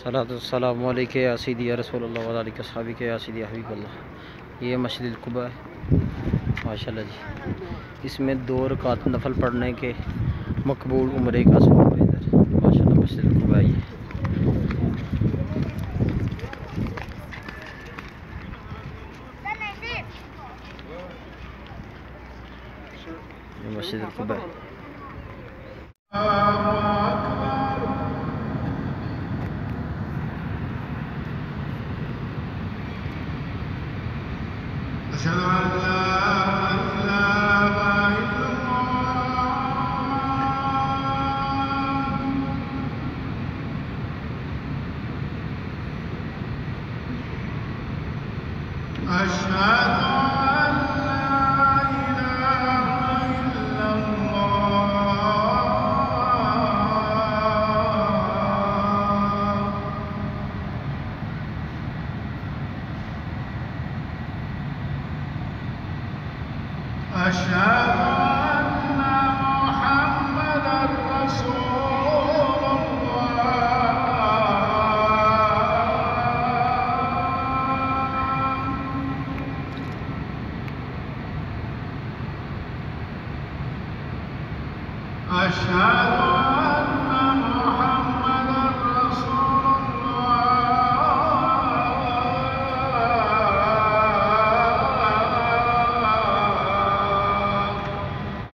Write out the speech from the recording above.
सलातुस्सलामु अलैका या सय्यदी या रसूलल्लाह व अलैका अस्हाबिका या सय्यदी या हबीबल्लाह। ये मस्जिद कुबा है माशाल्लाह जी। इसमें 2 रकात नफल पढ़ने के मकबूल उम्रे का सवाब है इधर माशाल्लाह। मस्जिद कुबा है ये मस्जिद कुबा है। أشهد أن لا إله إلا الله أشهد أن لا إله إلا الله أشهد أن محمدًا رسول الله أشهد